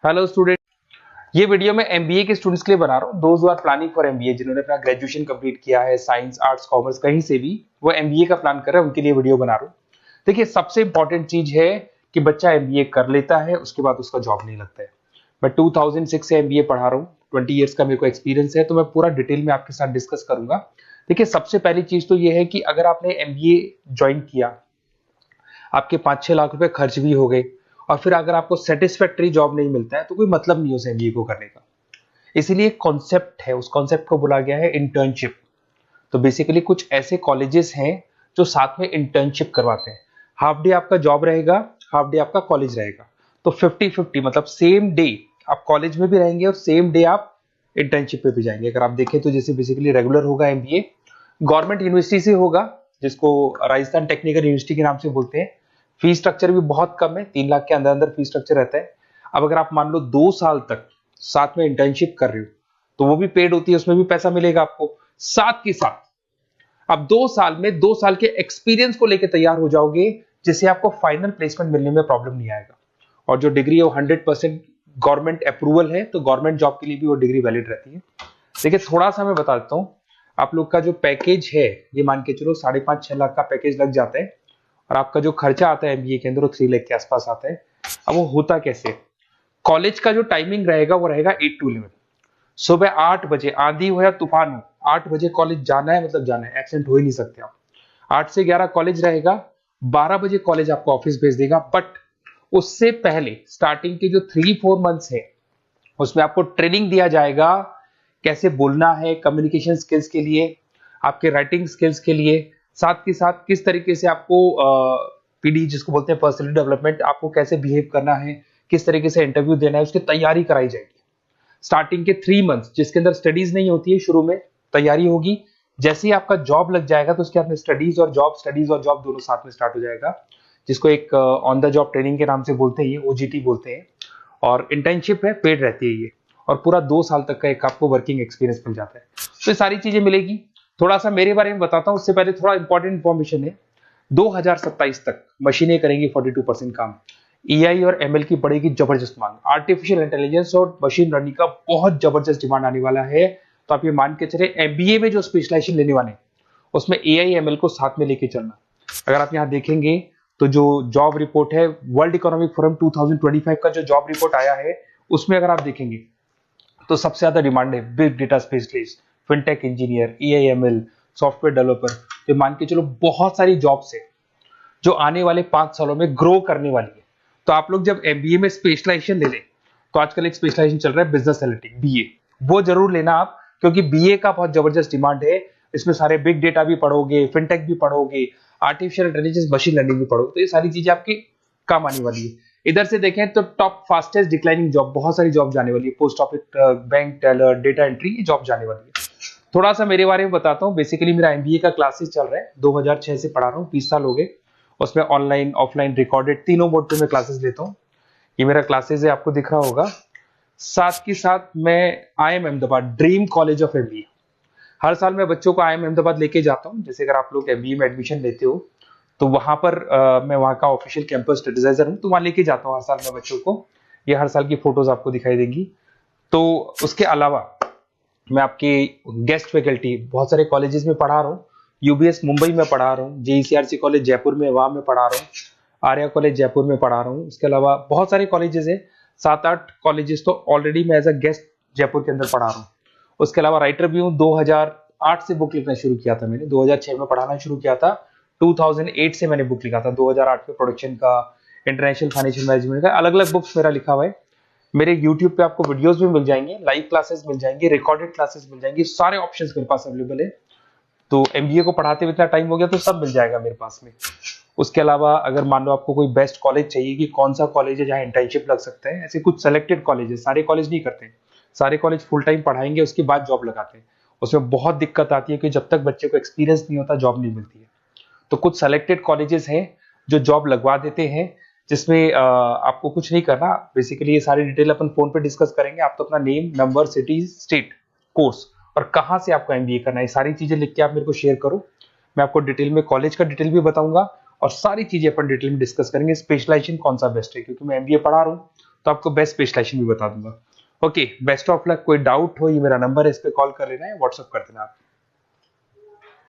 Hello student, ये video मैं MBA के स्टूडेंट्स के लिए बना रहा हूँ। Those who are planning for MBA, जिन्होंने अपना ग्रेजुएशन कंप्लीट किया है, साइंस आर्ट्स कॉमर्स कहीं से भी वो एमबीए का प्लान कर रहे हैं, उनके लिए वीडियो बना रहा हूँ। देखिए, सबसे इंपॉर्टेंट चीज है कि बच्चा एमबीए कर लेता है, उसके बाद उसका जॉब नहीं लगता है। मैं 2006 से एमबीए पढ़ा रहा हूँ, 20 ईयर्स का मेरे को एक्सपीरियंस है, तो मैं पूरा डिटेल में आपके साथ डिस्कस करूंगा। देखिए, सबसे पहली चीज तो ये है कि अगर आपने एमबीए ज्वाइन किया, आपके 5-6 लाख रुपए खर्च भी हो गए, और फिर अगर आपको सेटिस्फैक्टरी जॉब नहीं मिलता है, तो कोई मतलब नहीं उस एमबीए को करने का। इसीलिए एक कॉन्सेप्ट है, उस कॉन्सेप्ट को बोला गया है इंटर्नशिप। तो बेसिकली कुछ ऐसे कॉलेजेस हैं जो साथ में इंटर्नशिप करवाते हैं। हाफ डे आपका जॉब रहेगा, हाफ डे आपका कॉलेज रहेगा। तो 50-50, मतलब सेम डे आप कॉलेज में भी रहेंगे और सेम डे आप इंटर्नशिप पे भी जाएंगे। अगर आप देखें तो जैसे बेसिकली रेगुलर होगा एमबीए, गवर्नमेंट यूनिवर्सिटी से होगा, जिसको राजस्थान टेक्निकल यूनिवर्सिटी के नाम से बोलते हैं। फीस स्ट्रक्चर भी बहुत कम है, 3 लाख के अंदर अंदर फीस स्ट्रक्चर रहता है। अब अगर आप मान लो 2 साल तक साथ में इंटर्नशिप कर रहे हो, तो वो भी पेड होती है, उसमें भी पैसा मिलेगा आपको। साथ के साथ अब 2 साल में 2 साल के एक्सपीरियंस को लेकर तैयार हो जाओगे, जिससे आपको फाइनल प्लेसमेंट मिलने में प्रॉब्लम नहीं आएगा। और जो डिग्री है वो 100% गवर्नमेंट अप्रूवल है, तो गवर्नमेंट जॉब के लिए भी वो डिग्री वैलिड रहती है। देखिए, थोड़ा सा मैं बता देता हूँ। आप लोग का जो पैकेज है, ये मान के चलो 5.5-6 लाख का पैकेज लग जाता है, और आपका जो खर्चा आता है एमबीए के अंदर वो 3 लाख के आसपास आता है। अब वो होता कैसे? कॉलेज का जो टाइमिंग रहेगा वो रहेगा 8 to 11। सुबह 8 बजे, आंधी हो या तूफान हो, 8 बजे कॉलेज जाना है, मतलब जाना है, एब्सेंट हो ही नहीं सकते आप। 8 से 11 कॉलेज रहेगा, 12 बजे कॉलेज आपको ऑफिस भेज देगा। बट उससे पहले स्टार्टिंग के जो 3-4 मंथ्स है, उसमें आपको ट्रेनिंग दिया जाएगा, कैसे बोलना है, कम्युनिकेशन स्किल्स के लिए, आपके राइटिंग स्किल्स के लिए, साथ के साथ किस तरीके से आपको पीडी जिसको बोलते हैं पर्सनल डेवलपमेंट, आपको कैसे बिहेव करना है, किस तरीके से इंटरव्यू देना है, उसकी तैयारी कराई जाएगी। स्टार्टिंग के 3 मंथ्स जिसके अंदर स्टडीज नहीं होती है, शुरू में तैयारी होगी। जैसे ही आपका जॉब लग जाएगा, तो उसके बाद में स्टडीज और जॉब दोनों साथ में स्टार्ट हो जाएगा, जिसको एक ऑन द जॉब ट्रेनिंग के नाम से बोलते हैं, ये ओजीटी बोलते हैं। और इंटर्नशिप है, पेड रहती है ये, और पूरा 2 साल तक का एक आपको वर्किंग एक्सपीरियंस मिल जाता है। तो ये सारी चीजें मिलेगी। थोड़ा सा मेरे बारे में बताता हूँ, उससे पहले थोड़ा इंपॉर्टेंट इंफॉर्मेशन है। 2027 तक मशीनें करेंगी 42% काम। एआई और एमएल की बढ़ेगी जबरदस्त मांग। आर्टिफिशियल इंटेलिजेंस और मशीन लर्निंग का बहुत जबरदस्त डिमांड आने वाला है। तो आप ये मान के चले, एमबीए में जो स्पेशलाइजेशन लेने वाले हैं, उसमें एआई एमएल को साथ में लेके चलना। अगर आप यहाँ देखेंगे तो जो जॉब रिपोर्ट है, वर्ल्ड इकोनॉमिक फोरम 2025 का जो जॉब रिपोर्ट आया है, उसमें अगर आप देखेंगे तो सबसे ज्यादा डिमांड है big data specialist, fintech engineer, AIML, software developer. ये मान के चलो बहुत सारी जॉब्स है जो आने वाले 5 सालों में ग्रो करने वाली है। तो आप लोग जब एमबीए में स्पेशलाइजेशन ले लें, तो आजकल एक स्पेशलाइजेशन चल रहा है बिजनेस एनालिटिक्स, बीए, वो जरूर लेना आप, क्योंकि बीए का बहुत जबरदस्त डिमांड है। इसमें सारे बिग डेटा भी पढ़ोगे, फिनटेक भी पढ़ोगे, आर्टिफिशियल इंटेलिजेंस, मशीन लर्निंग भी पढ़ोगे, तो ये सारी चीजें आपकी काम आने वाली है। इधर से देखें तो टॉप फास्टेस्ट डिक्लाइनिंग जॉब, बहुत सारी जॉब जाने वाली है, post office, bank teller, data entry, ये जॉब जाने वाली है। थोड़ा सा मेरे बारे में बताता हूँ। बेसिकली मेरा एमबीए का क्लासेस चल रहा है, 2006 से पढ़ा रहा हूँ, 20 साल हो गए। उसमें ऑनलाइन, ऑफलाइन, रिकॉर्डेड, तीनों मोड पे मैं क्लासेस लेता हूँ। ये मेरा क्लासेस है, आपको दिख रहा होगा। साथ के साथ मैं IIM Ahmedabad, dream college of MBA, हर साल मैं बच्चों को आईएम अहमदाबाद लेके जाता हूँ। जैसे अगर आप लोग एमबीए में एडमिशन लेते हो, तो वहां पर मैं वहां का ऑफिशियल कैंपस स्टडीजाइजर हूँ, तो वहां लेके जाता हूँ हर साल मैं बच्चों को। ये हर साल की फोटोज आपको दिखाई देंगी। तो उसके अलावा मैं आपके गेस्ट फैकल्टी बहुत सारे कॉलेजेस में पढ़ा रहा हूँ। यूबीएस मुंबई में पढ़ा रहा हूँ, जेईसीआरसी कॉलेज जयपुर में, वहां में पढ़ा रहा हूँ। आर्या कॉलेज जयपुर में पढ़ा रहा हूँ। इसके अलावा बहुत सारे कॉलेजेस है, 7-8 कॉलेजेस तो ऑलरेडी मैं एज अ गेस्ट जयपुर के अंदर पढ़ा रहा हूँ। उसके अलावा राइटर भी हूँ। 2008 से बुक लिखना शुरू किया था मैंने, 2006 में पढ़ाना शुरू किया था, 2008 से मैंने बुक लिखा था। 2008 में प्रोडक्शन का, इंटरनेशनल फाइनेंशियल मैनेजमेंट का, अलग अलग बुक्स मेरा लिखा हुआ है। मेरे YouTube पे आपको वीडियोस भी मिल जाएंगे, लाइव क्लासेस मिल जाएंगे, रिकॉर्डेड क्लासेस मिल जाएंगे, सारे ऑप्शंस मेरे पास अवेलेबल है। तो एमबीए को पढ़ाते हुए इतना टाइम हो गया, तो सब मिल जाएगा मेरे पास में। उसके अलावा अगर मान लो आपको कोई बेस्ट कॉलेज चाहिए कि कौन सा कॉलेज है जहाँ इंटर्नशिप लग सकता है, ऐसे कुछ सेलेक्टेड कॉलेज है, सारे कॉलेज नहीं करते हैं। सारे कॉलेज फुल टाइम पढ़ाएंगे, उसके बाद जॉब लगाते हैं। उसमें बहुत दिक्कत आती है कि जब तक बच्चे को एक्सपीरियंस नहीं होता, जॉब नहीं मिलती है। तो कुछ सेलेक्टेड कॉलेजेस हैं जो जॉब लगवा देते हैं, जिसमें आपको कुछ नहीं करना। बेसिकली ये सारी डिटेल अपन फोन पे डिस्कस करेंगे। आप तो अपना name, number, city, state, course और कहाँ से आपको एमबीए करना है, ये सारी चीजें लिख के आप मेरे को शेयर करो। मैं आपको डिटेल में कॉलेज का डिटेल भी बताऊंगा, और सारी चीजें अपन डिटेल में डिस्कस करेंगे। स्पेशलाइजेशन कौन सा बेस्ट है, क्योंकि मैं एमबीए पढ़ा रहा हूँ, तो आपको बेस्ट स्पेशलाइजेशन भी बता दूंगा। Okay, best of luck. कोई डाउट हो, ये मेरा नंबर है, इस पे कॉल कर लेना है, व्हाट्सअप कर देना आप।